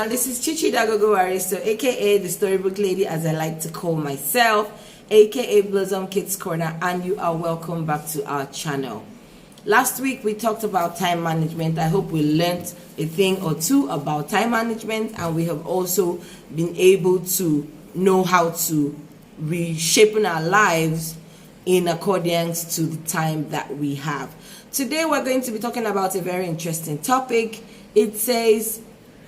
everyone, this is Chichi Dagogo Aristo, aka the Storybook Lady, as I like to call myself, aka Blossom Kids Corner, and you are welcome back to our channel. Last week we talked about time management. I hope we learned a thing or two about time management, and we have also been able to know how to reshape our lives in accordance to the time that we have. Today we're going to be talking about a very interesting topic. It says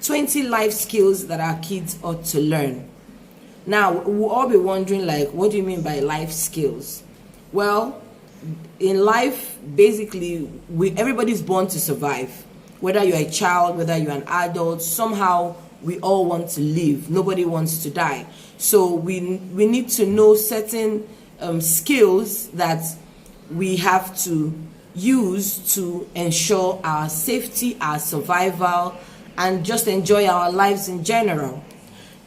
20 life skills that our kids ought to learn. Now, we'll all be wondering, like, what do you mean by life skills? Well, in life, basically, everybody's born to survive. Whether you're a child, whether you're an adult, somehow we all want to live. Nobody wants to die. So we need to know certain skills that we have to use to ensure our safety, our survival, and just enjoy our lives in general.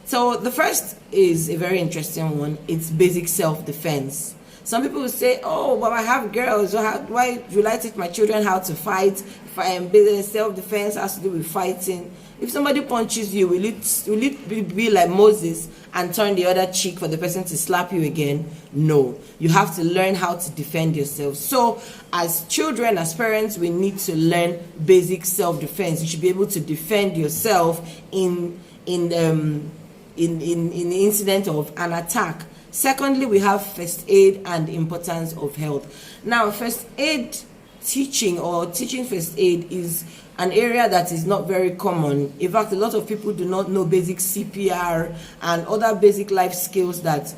So the first is a very interesting one. It's basic self-defense. Some people will say, oh, but I have girls, so why should I teach my children how to fight? If I am basic self-defense has to do with fighting. If somebody punches you, will it be like Moses and turn the other cheek for the person to slap you again? No. You have to learn how to defend yourself. So as children, as parents, we need to learn basic self-defense. You should be able to defend yourself in the incident of an attack. Secondly, we have first aid and the importance of health. Now, first aid teaching or teaching first aid is an area that is not very common. In fact, a lot of people do not know basic CPR and other basic life skills that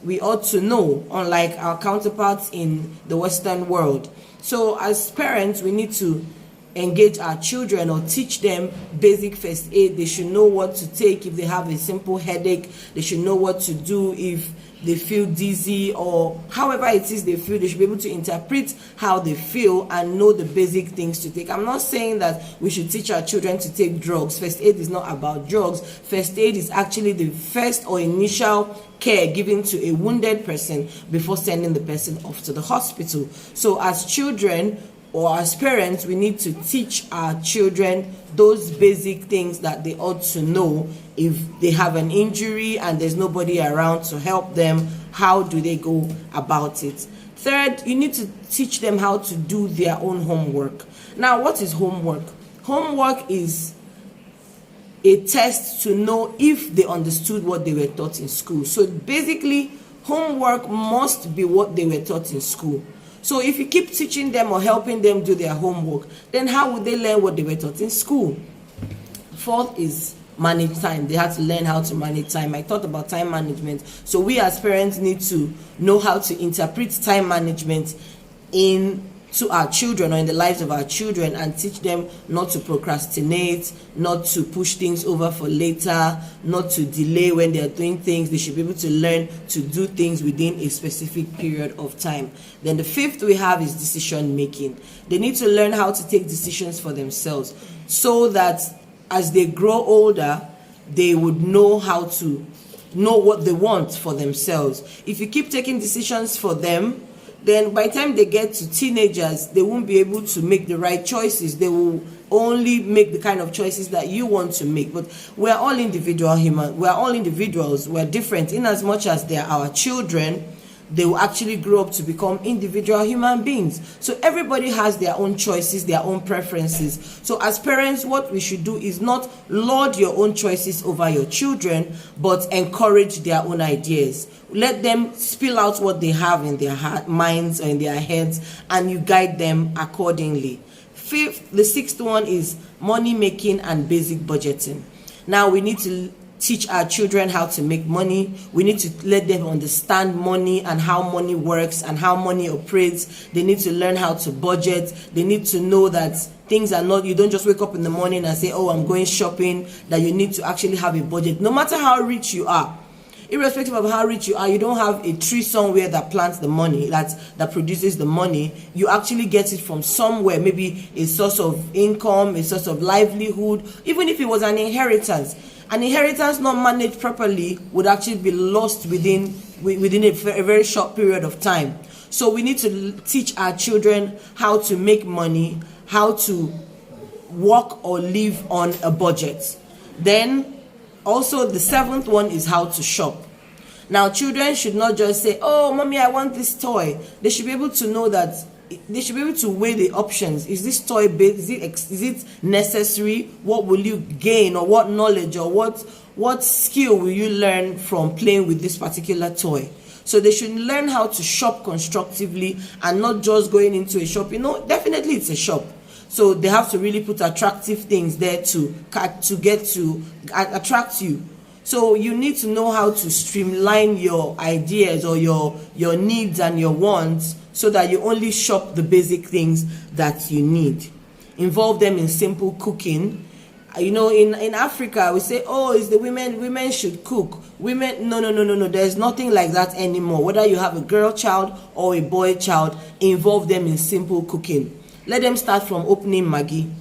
we ought to know, unlike our counterparts in the Western world. So as parents, we need to engage our children or teach them basic first aid. They should know what to take if they have a simple headache. They should know what to do if they feel dizzy, or however it is they feel. They should be able to interpret how they feel and know the basic things to take. I'm not saying that we should teach our children to take drugs. First aid is not about drugs. First aid is actually the first or initial care given to a wounded person before sending the person off to the hospital. So as children or as parents, we need to teach our children those basic things that they ought to know. If they have an injury and there's nobody around to help them, how do they go about it? Third, you need to teach them how to do their own homework. Now, what is homework? Homework is a test to know if they understood what they were taught in school. So basically, homework must be what they were taught in school. So if you keep teaching them or helping them do their homework, then how would they learn what they were taught in school? Fourth is manage time. They have to learn how to manage time. I thought about time management. So we as parents need to know how to interpret time management to our children or in the lives of our children, and teach them not to procrastinate, not to push things over for later, not to delay when they are doing things. They should be able to learn to do things within a specific period of time. Then the fifth we have is decision making. They need to learn how to take decisions for themselves, so that as they grow older, they would know how to know what they want for themselves. If you keep taking decisions for them, then by the time they get to teenagers, they won't be able to make the right choices. They will only make the kind of choices that you want to make. But we're all we're all individuals. We're different. In as much as they are our children, they will actually grow up to become individual human beings. So everybody has their own choices, their own preferences. So as parents, what we should do is not lord your own choices over your children, but encourage their own ideas. Let them spill out what they have in their minds or in their heads, and you guide them accordingly. The sixth one is money making and basic budgeting. Now we need to teach our children how to make money. We need to let them understand money and how money works and how money operates. They need to learn how to budget. They need to know that things are not, you don't just wake up in the morning and say, oh, I'm going shopping, that you need to actually have a budget. No matter how rich you are, irrespective of how rich you are, you don't have a tree somewhere that plants the money, that produces the money. You actually get it from somewhere, maybe a source of income, a source of livelihood. Even if it was an inheritance not managed properly would actually be lost within a very short period of time. So we need to teach our children how to make money, how to work or live on a budget. Then also the seventh one is how to shop. Now children should not just say, oh mommy, I want this toy. They should be able to know that, they should be able to weigh the options. Is this toy based? Is it necessary? What will you gain, or what knowledge, or what skill will you learn from playing with this particular toy? So they should learn how to shop constructively and not just going into a shop. Definitely it's a shop. So they have to really put attractive things there to get to attract you. So you need to know how to streamline your ideas or your needs and your wants, so that you only shop the basic things that you need. Involve them in simple cooking. In Africa, we say, oh, it's the women should cook. Women, no. There's nothing like that anymore. Whether you have a girl child or a boy child, involve them in simple cooking. Let them start from opening Maggi.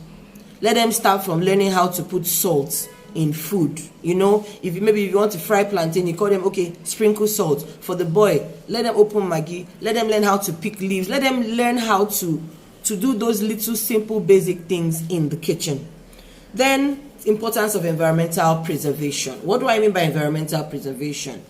Let them start from learning how to put salt in food. If you want to fry plantain, you call them, okay, sprinkle salt. For the boy, let them open Maggi. Let them learn how to pick leaves. Let them learn how to do those little simple basic things in the kitchen. Then, importance of environmental preservation. What do I mean by environmental preservation?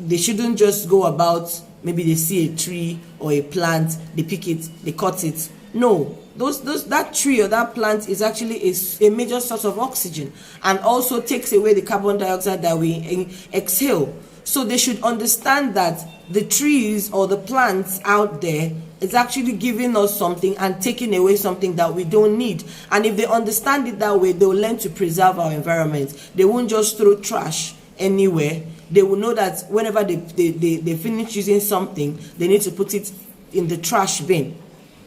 They shouldn't just go about, maybe they see a tree or a plant, they pick it, they cut it. No, that tree or that plant is actually a major source of oxygen, and also takes away the carbon dioxide that we exhale. So they should understand that the trees or the plants out there is actually giving us something and taking away something that we don't need. And if they understand it that way, they'll learn to preserve our environment. They won't just throw trash anywhere. They will know that whenever they finish using something, they need to put it in the trash bin.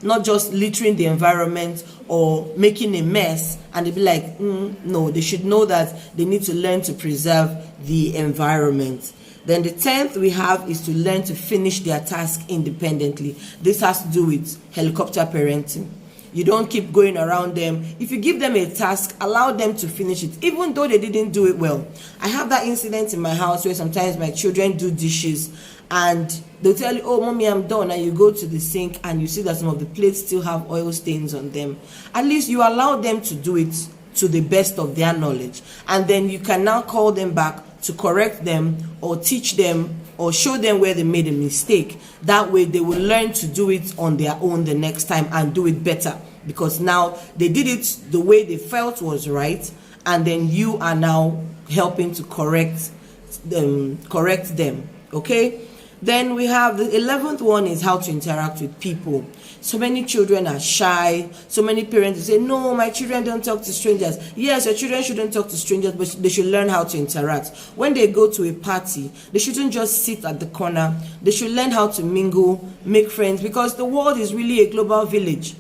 Not just littering the environment or making a mess, and they'll be like, no. They should know that they need to learn to preserve the environment. Then the 10th we have is to learn to finish their task independently. This has to do with helicopter parenting. You don't keep going around them. If you give them a task, allow them to finish it, even though they didn't do it well. I have that incident in my house where sometimes my children do dishes and they'll tell you, oh mommy, I'm done, and you go to the sink and you see that some of the plates still have oil stains on them. At least you allow them to do it to the best of their knowledge, and then you can now call them back to correct them or teach them or show them where they made a mistake. That way they will learn to do it on their own the next time and do it better, because now they did it the way they felt was right, and then you are now helping to correct them. Okay. Then we have the 11th one is how to interact with people. So many children are shy. So many parents say, no, my children don't talk to strangers. Yes, your children shouldn't talk to strangers, but they should learn how to interact. When they go to a party, they shouldn't just sit at the corner. They should learn how to mingle, make friends, because the world is really a global village.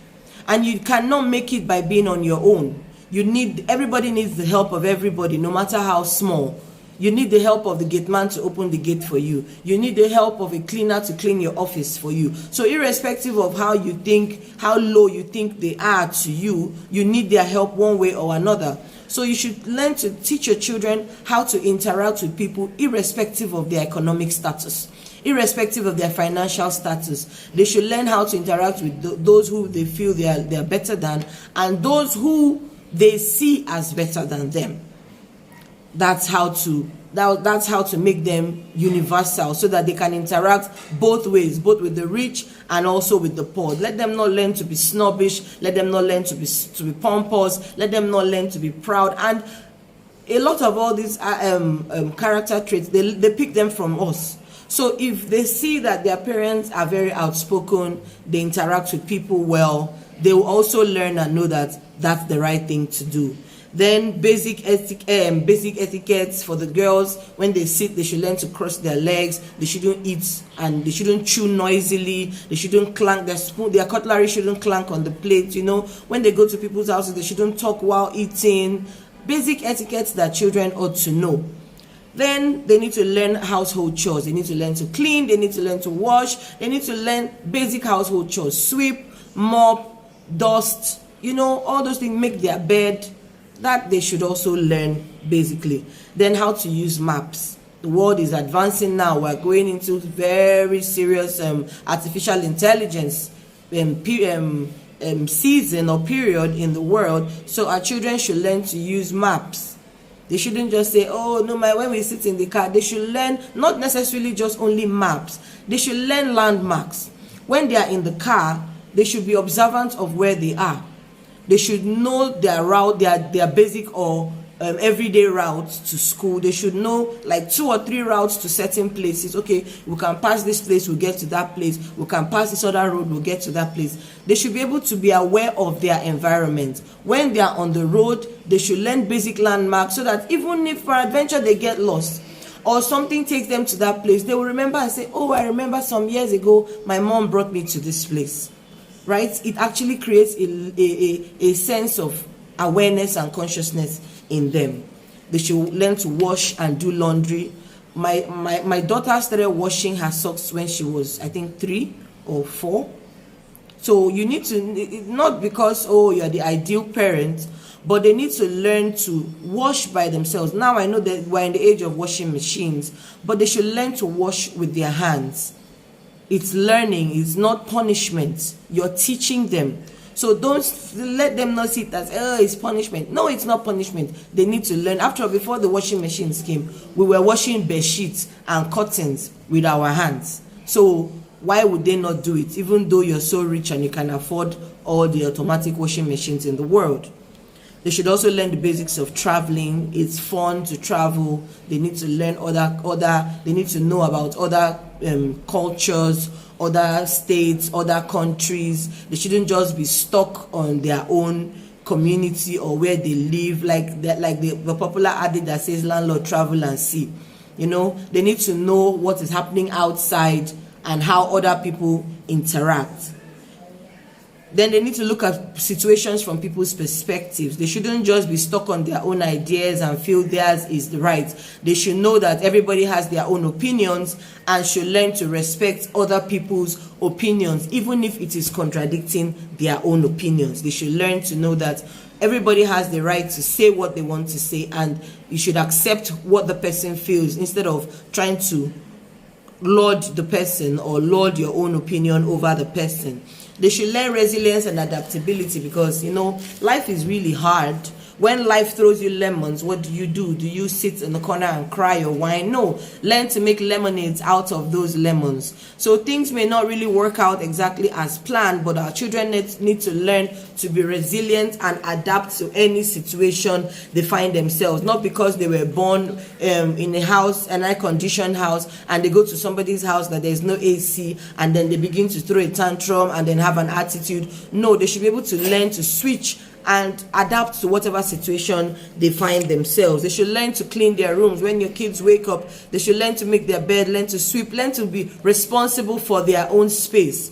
And you cannot make it by being on your own. Everybody needs the help of everybody, no matter how small. You need the help of the gate man to open the gate for you. You need the help of a cleaner to clean your office for you. So irrespective of how low you think they are to you, you need their help one way or another. So you should learn to teach your children how to interact with people irrespective of their economic status, irrespective of their financial status. They should learn how to interact with those who they feel they are better than, and those who they see as better than them. That's how to make them universal, so that they can interact both ways, both with the rich and also with the poor. Let them not learn to be snobbish. Let them not learn to be pompous. Let them not learn to be proud. And a lot of all these character traits, they pick them from us. So if they see that their parents are very outspoken, they interact with people well, they will also learn and know that that's the right thing to do. Then basic etiquettes for the girls. When they sit, they should learn to cross their legs. They shouldn't eat and they shouldn't chew noisily. They shouldn't clank their spoon. Their cutlery shouldn't clank on the plate. When they go to people's houses, they shouldn't talk while eating. Basic etiquettes that children ought to know. Then they need to learn household chores. They need to learn to clean. They need to learn to wash. They need to learn basic household chores: sweep, mop, dust. All those things. Make their bed. That they should also learn basically. Then how to use maps. The world is advancing now. We're going into very serious artificial intelligence season or period in the world. So our children should learn to use maps. They shouldn't just say, oh no, when we sit in the car. They should learn, not necessarily just only maps. They should learn landmarks. When they are in the car, they should be observant of where they are. They should know their route, their basic or everyday routes to school. They should know like 2 or 3 routes to certain places. Okay, we can pass this place, we'll get to that place. We can pass this other road, we'll get to that place. They should be able to be aware of their environment. When they are on the road, they should learn basic landmarks so that even if peradventure they get lost or something takes them to that place, they will remember and say, oh, I remember some years ago my mom brought me to this place. Right? It actually creates a sense of awareness and consciousness in them. They should learn to wash and do laundry. My daughter started washing her socks when she was, I think, 3 or 4. So you need to, not because, oh, you're the ideal parent, but they need to learn to wash by themselves. Now I know that we're in the age of washing machines, but they should learn to wash with their hands. It's learning, it's not punishment. You're teaching them. So don't let them not see it as, oh, it's punishment. No, it's not punishment. They need to learn. After all, before the washing machines came, we were washing bed sheets and curtains with our hands. So why would they not do it, even though you're so rich and you can afford all the automatic washing machines in the world? They should also learn the basics of traveling. It's fun to travel. They need to learn they need to know about other cultures, other states, other countries. They shouldn't just be stuck on their own community or where they live, like the popular adage that says landlord travel and see. You know, they need to know what is happening outside and how other people interact. Then they need to look at situations from people's perspectives. They shouldn't just be stuck on their own ideas and feel theirs is the right. They should know that everybody has their own opinions and should learn to respect other people's opinions, even if it is contradicting their own opinions. They should learn to know that everybody has the right to say what they want to say, and you should accept what the person feels instead of trying to lord the person or lord your own opinion over the person. They should learn resilience and adaptability because, you know, life is really hard. When life throws you lemons, what do? Do you sit in the corner and cry or whine? No. Learn to make lemonades out of those lemons. So things may not really work out exactly as planned, but our children need to learn to be resilient and adapt to any situation they find themselves. Not because they were born in a house, an air-conditioned house, and they go to somebody's house that there's no AC, and then they begin to throw a tantrum and then have an attitude. No, they should be able to learn to switch and adapt to whatever situation they find themselves. They should learn to clean their rooms. When your kids wake up, they should learn to make their bed, learn to sweep, learn to be responsible for their own space.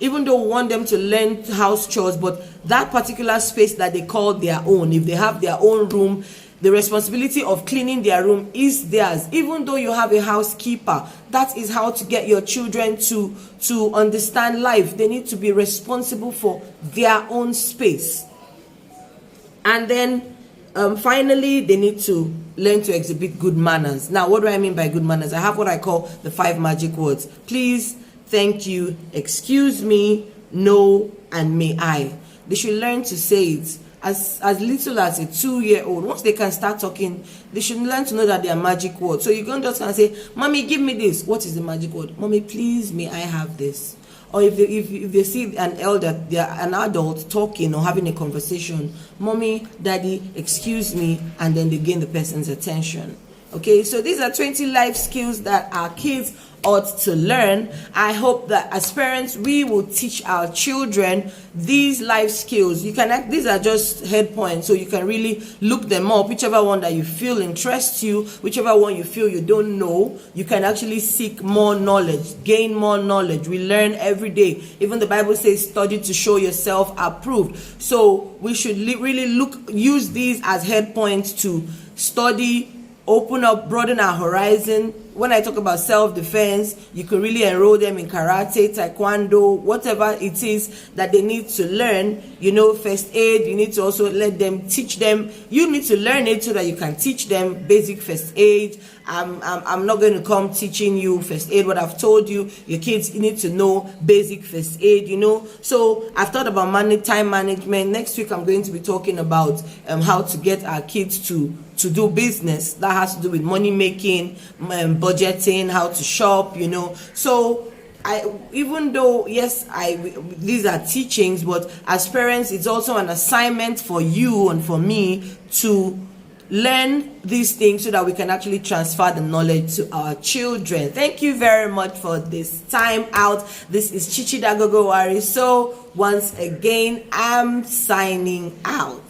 Even though we want them to learn house chores, but that particular space that they call their own, if they have their own room, the responsibility of cleaning their room is theirs. Even though you have a housekeeper, that is how to get your children to understand life. They need to be responsible for their own space. And then finally, they need to learn to exhibit good manners. Now, what do I mean by good manners? I have what I call the 5 magic words. Please, thank you, excuse me, no, and may I. They should learn to say it as little as a 2-year-old. Once they can start talking, they should learn to know that they are magic words. So you can't just kind of say, Mommy, give me this. What is the magic word? Mommy, please, may I have this? Or if they see an adult talking or having a conversation, Mommy, Daddy, excuse me, and then they gain the person's attention. Okay, so these are 20 life skills that our kids ought to learn. I hope that as parents, we will teach our children these life skills. These are just head points, so you can really look them up. Whichever one that you feel interests you, whichever one you feel you don't know, you can actually seek more knowledge, gain more knowledge. We learn every day. Even the Bible says, study to show yourself approved. So we should really use these as head points to study, open up, broaden our horizon. When I talk about self-defense, you can really enroll them in karate, taekwondo, whatever it is that they need to learn. You know, first aid, you need to also teach them. You need to learn it so that you can teach them basic first aid I'm not going to come teaching you first aid. What I've told you, your kids need to know basic first aid, you know. So I've thought about time management. Next week I'm going to be talking about how to get our kids to do business. That has to do with money making, budgeting, how to shop, you know. So even though yes, these are teachings, but as parents it's also an assignment for you and for me to learn these things so that we can actually transfer the knowledge to our children. Thank you very much for this time out. This is Chichi Dagogowari. So once again, I'm signing out.